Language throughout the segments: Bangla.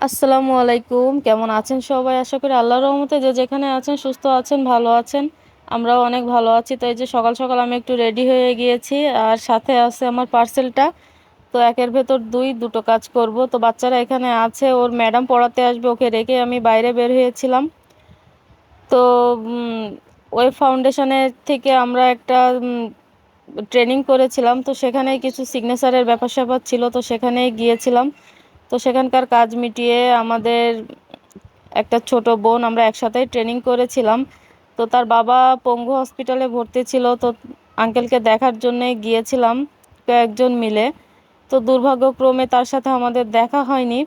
আসসালামু আলাইকুম। কেমন আছেন সবাই? আশা করি আল্লাহর রহমতে যে যেখানে আছেন সুস্থ আছেন, ভালো আছেন। আমরাও অনেক ভালো আছি। তো এই যে সকাল, সকাল আমি একটু রেডি হয়ে গিয়েছি। আর সাথে আছে আমার পার্সেলটা। তো একের ভেতর দুটো কাজ করব। তো বাচ্চারা এখানে আছে, ওর ম্যাডাম পড়াতে আসবে, ওকে রেখে আমি বাইরে বের হয়েছিলাম। তো উম ওয়েব ফাউন্ডেশনের থেকে আমরা একটা ট্রেনিং করেছিলাম। তো সেখানেই কিছু সিগনেচারের ব্যাপার-স্যাপার ছিল। তো সেখানেই গিয়েছিলাম। তো সেখানকার কাজ মিটিয়ে আমাদের একটা ছোট বোন, আমরা একসাথেই ট্রেনিং করেছিলাম। তো তার বাবা পঙ্গু হসপিটালে ভর্তি ছিল। তো আঙ্কেলকে দেখার জন্যে গিয়েছিলাম কয়েকজন মিলে। তো দুর্ভাগ্যক্রমে তার সাথে আমাদের দেখা হয়নি।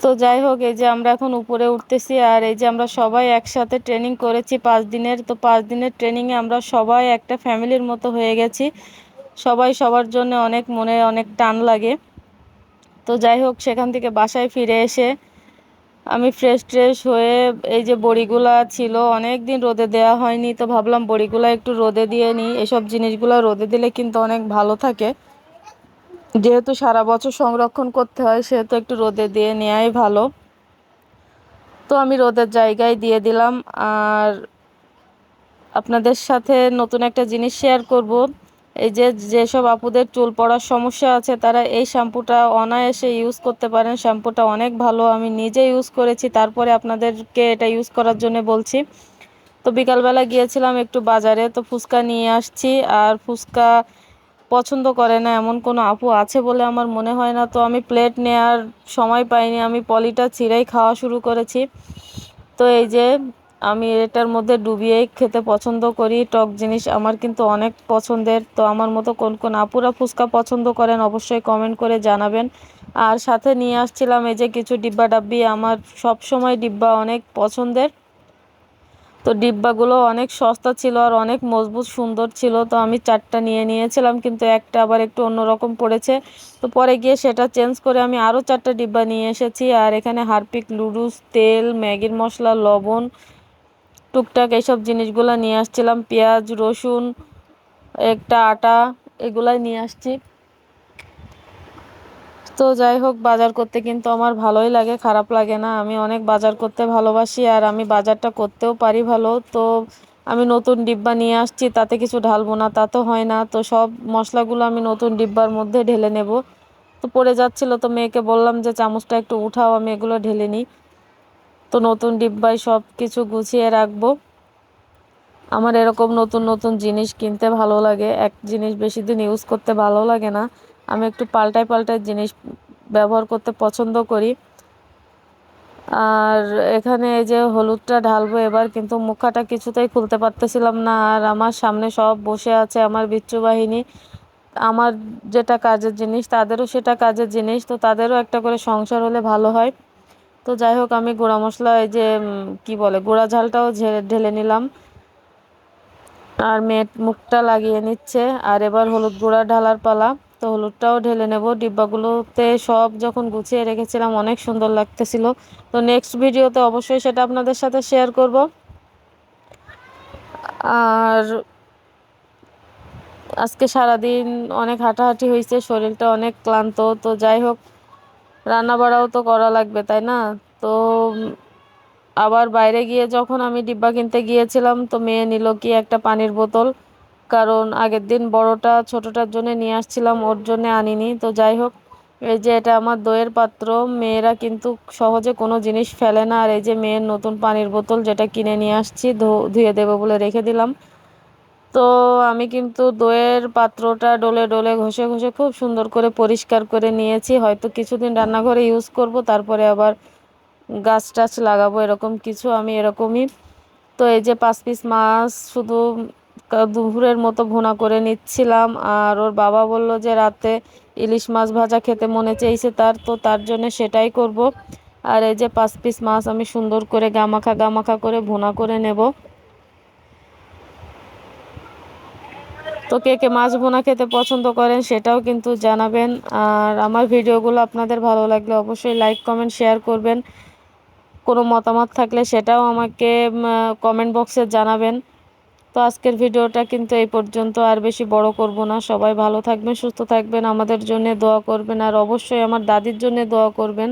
তো যাই হোক, এই যে আমরা এখন উপরে উঠতেছি, আর এই যে আমরা সবাই একসাথে ট্রেনিং করেছি 5 দিনের। তো 5 দিনের ট্রেনিংয়ে আমরা সবাই একটা ফ্যামিলির মতো হয়ে গেছি। সবাই সবার জন্য অনেক মনে অনেক টান লাগে। তো যাই হোক, সেখান থেকে বাসায় ফিরে এসে আমি ফ্রেশ হয়ে এই যে বড়িগুলা ছিল অনেক দিন রোদে দেওয়া হয়নি, তো ভাবলাম বড়িগুলা একটু রোদে দিয়ে নিই। এসব জিনিসগুলো রোদে দিলে কিন্তু অনেক ভালো থাকে। যেহেতু সারা বছর সংরক্ষণ করতে হয়, সেহেতু একটু রোদে দিয়ে নেওয়াই ভালো। তো আমি রোদের জায়গায় দিয়ে দিলাম। আর আপনাদের সাথে নতুন একটা জিনিস শেয়ার করব। এই যে যেসব আপুদের চুল পড়ার সমস্যা আছে, তারা এই শ্যাম্পুটা অনায়াসে ইউজ করতে পারেন। শ্যাম্পুটা অনেক ভালো, আমি নিজে ইউজ করেছি, তারপরে আপনাদেরকে এটা ইউজ করার জন্য বলছি। তো বিকালবেলা গিয়েছিলাম একটু বাজারে, তো ফুচকা নিয়ে আসছি। আর ফুচকা পছন্দ করে না এমন কোনো আপু আছে বলে আমার মনে হয় না। তো আমি প্লেট নেয়ার সময় পাইনি, আমি পলিটা ছিঁড়েই খাওয়া শুরু করেছি। তো এই যে আমি এটার মধ্যে ডুবিয়েই খেতে পছন্দ করি। টক জিনিস আমার কিন্তু অনেক পছন্দের। তো আমার মতো কোন কোন আপুরা ফুচকা পছন্দ করেন অবশ্যই কমেন্ট করে জানাবেন। আর সাথে নিয়ে আসছিলাম এই যে কিছু ডিব্বা ডাব্বি, আমার সব সময় ডিব্বা অনেক পছন্দের। তো ডিব্বাগুলো অনেক সস্তা ছিল আর অনেক মজবুত সুন্দর ছিল। তো আমি 4টা নিয়ে নিয়েছিলাম, কিন্তু একটা আবার একটু অন্যরকম পড়েছে। তো পরে গিয়ে সেটা চেঞ্জ করে আমি আরও 4টা ডিব্বা নিয়ে এসেছি। আর এখানে হারপিক, লুডুস, তেল, ম্যাগির মশলা, লবণ, টুকটাক এইসব জিনিসগুলো নিয়ে আসছিলাম। পেঁয়াজ, রসুন, একটা আটা, এগুলাই নিয়ে আসছি। তো যাই হোক, বাজার করতে কিন্তু আমার ভালোই লাগে, খারাপ লাগে না। আমি অনেক বাজার করতে ভালোবাসি, আর আমি বাজারটা করতেও পারি ভালো। তো আমি নতুন ডিব্বা নিয়ে আসছি, তাতে কিছু ঢালবো না তা তো হয় না। তো সব মশলাগুলো আমি নতুন ডিব্বার মধ্যে ঢেলে নেব। তো পড়ে যাচ্ছিল, তো মেয়েকে বললাম যে চামচটা একটু উঠাও, আমি এগুলো ঢেলে নিই। তো নতুন ডিব্বায় সব কিছু গুছিয়ে রাখবো। আমার এরকম নতুন নতুন জিনিস কিনতে ভালো লাগে। এক জিনিস বেশি দিন ইউজ করতে ভালো লাগে না। আমি একটু পাল্টায় পাল্টায় জিনিস ব্যবহার করতে পছন্দ করি। আর এখানে এই যে হলুদটা ঢালবো এবার, কিন্তু মুখাটা কিছুতেই খুলতে পারতেছিলাম না। আর আমার সামনে সব বসে আছে আমার বিচ্ছু বাহিনী। আমার যেটা কাজের জিনিস তাদেরও সেটা কাজের জিনিস, তো তাদেরও একটা করে সংসার হলে ভালো হয়। তো যাই হোক, আমি গুঁড়া মশলা এই যে কি বলে গুঁড়া ঝালটাও ঢেলে নিলাম। আর মেয়ে মুখটা লাগিয়ে নিচ্ছে। আর এবার হলুদ গুঁড়া ঢালার পালা। তো হলুদটাও ঢেলে নেব। ডিব্বাগুলোতে সব যখন গুছিয়ে রেখেছিলাম অনেক সুন্দর লাগতেছিল। তো নেক্সট ভিডিওতে অবশ্যই সেটা আপনাদের সাথে শেয়ার করব। আর আজকে সারাদিন অনেক হাঁটাহাঁটি হয়েছে, শরীরটা অনেক ক্লান্ত। তো যাই হোক, রান্না বাড়াও তো করা লাগবে, তাই না? তো আবার বাইরে গিয়ে যখন আমি ডিব্বা কিনতে গিয়েছিলাম, তো মেয়ে নিল কি একটা পানির বোতল। কারণ আগের দিন বড়টা ছোটটার জন্য নিয়ে আসছিলাম, ওর জন্য আনিনি। তো যাই হোক, এই যে এটা আমার দইয়ের পাত্র। মেয়েরা কিন্তু সহজে কোনো জিনিস ফেলে না। আর এই যে মেয়ের নতুন পানির বোতল, যেটা কিনে নিয়ে আসছি, ধুয়ে দেবো বলে রেখে দিলাম। তো আমি কিন্তু দইয়ের পাত্রটা ডলে ডলে ঘষে ঘষে খুব সুন্দর করে পরিষ্কার করে নিয়েছি। হয়তো কিছুদিন রান্নাঘরে ইউজ করব, তারপরে আবার গাছ টাছ লাগাবো, এরকম কিছু আমি এরকমই। তো এই যে 5 পিস মাছ শুধু দুপুরের মতো ভুনা করে নিচ্ছিলাম। আর ওর বাবা বলল যে রাতে ইলিশ মাছ ভাজা খেতে মনে চেয়েছে তার, তো তার জন্য সেটাই করব। আর এই যে 5 পিস মাছ আমি সুন্দর করে গামাখা গামাখা করে ভুনা করে নেব। তো কে কে মাছ ভুনা খেতে পছন্দ করেন সেটাও কিন্তু জানাবেন। আর আমার ভিডিওগুলো আপনাদের ভালো লাগলে অবশ্যই লাইক, কমেন্ট, শেয়ার করবেন। কোনো মতামত থাকলে সেটাও আমাকে কমেন্ট বক্সে জানাবেন। তো আজকের ভিডিওটা কিন্তু এই পর্যন্ত, আর বেশি বড় করব না। সবাই ভালো থাকবেন, সুস্থ থাকবেন, আমাদের জন্য দোয়া করবেন, আর অবশ্যই আমার দাদির জন্য দোয়া করবেন।